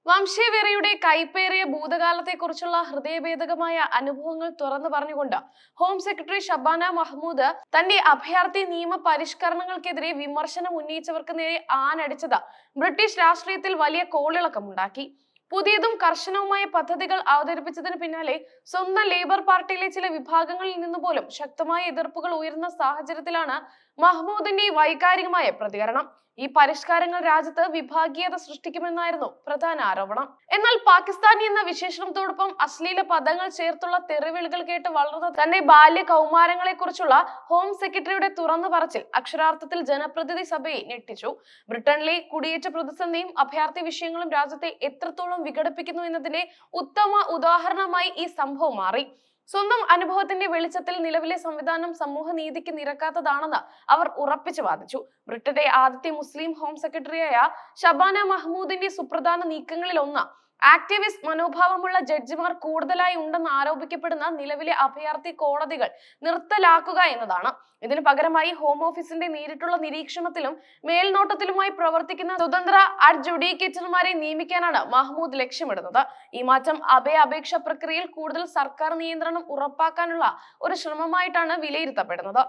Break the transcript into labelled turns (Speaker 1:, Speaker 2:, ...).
Speaker 1: വംശീയവെറിയുടെ കൈപ്പേറിയ ഭൂതകാലത്തെക്കുറിച്ചുള്ള ഹൃദയഭേദകമായ അനുഭവങ്ങൾ തുറന്നു പറഞ്ഞുകൊണ്ട് ഹോം സെക്രട്ടറി ഷബാന മഹ്മൂദ് തന്റെ അഭയാർത്ഥി നിയമ പരിഷ്കരണങ്ങൾക്കെതിരെ വിമർശനം ഉന്നയിച്ചവർക്ക് നേരെ ആഞ്ഞടിച്ചത് ബ്രിട്ടീഷ് രാഷ്ട്രീയത്തിൽ വലിയ കോളിളക്കമുണ്ടാക്കി. പുതിയതും കർശനവുമായ പദ്ധതികൾ അവതരിപ്പിച്ചതിന് പിന്നാലെ സ്വന്തം ലേബർ പാർട്ടിയിലെ ചില വിഭാഗങ്ങളിൽ നിന്ന് പോലും ശക്തമായ എതിർപ്പുകൾ ഉയർന്ന സാഹചര്യത്തിലാണ് മഹ്മൂദിന്റെ വൈകാരികമായ പ്രതികരണം. ഈ പരിഷ്കാരങ്ങൾ രാജ്യത്ത് വിഭാഗീയത സൃഷ്ടിക്കുമെന്നായിരുന്നു പ്രധാന ആരോപണം. എന്നാൽ പാകിസ്ഥാനി എന്ന വിശേഷണത്തോടൊപ്പം അശ്ലീല പദങ്ങൾ ചേർത്തുള്ള തെറിവിളികൾ കേട്ട് വളർന്ന തന്റെ ബാല്യ കൗമാരങ്ങളെ കുറിച്ചുള്ള ഹോം സെക്രട്ടറിയുടെ തുറന്നു പറച്ചിൽ അക്ഷരാർത്ഥത്തിൽ ജനപ്രതിനിധി സഭയെ ഞെട്ടിച്ചു. ബ്രിട്ടനിലെ കുടിയേറ്റ പ്രതിസന്ധിയും അഭയാർത്ഥി വിഷയങ്ങളും രാജ്യത്തെ എത്രത്തോളം വിഘടിപ്പിക്കുന്നു എന്നതിന്റെ ഉത്തമ ഉദാഹരണമായി ഈ സംഭവം മാറി. സ്വന്തം അനുഭവത്തിന്റെ വെളിച്ചത്തിൽ നിലവിലെ സംവിധാനം സമൂഹ നീതിക്ക് നിരക്കാത്തതാണെന്ന് അവർ ഉറപ്പിച്ചു വാദിച്ചു. ബ്രിട്ടന്റെ ആദ്യത്തെ മുസ്ലിം ഹോം സെക്രട്ടറിയായ ഷബാന മഹ്മൂദിന്റെ സുപ്രധാന നീക്കങ്ങളിൽ ഒന്ന് ആക്ടിവിസ്റ്റ് മനോഭാവമുള്ള ജഡ്ജിമാർ കൂടുതലായി ഉണ്ടെന്ന് ആരോപിക്കപ്പെടുന്ന നിലവിലെ അഭയാർത്ഥി കോടതികൾ നിർത്തലാക്കുക എന്നതാണ്. ഇതിനു പകരമായി ഹോം ഓഫീസിന്റെ നേരിട്ടുള്ള നിരീക്ഷണത്തിലും മേൽനോട്ടത്തിലുമായി പ്രവർത്തിക്കുന്ന സ്വതന്ത്ര അഡ്ജുഡിക്കേറ്റർമാരെ നിയമിക്കാനാണ് മഹ്മൂദ് ലക്ഷ്യമിടുന്നത്. ഈ മാറ്റം അപേക്ഷ പ്രക്രിയയിൽ കൂടുതൽ സർക്കാർ നിയന്ത്രണം ഉറപ്പാക്കാനുള്ള ഒരു ശ്രമമായിട്ടാണ് വിലയിരുത്തപ്പെടുന്നത്.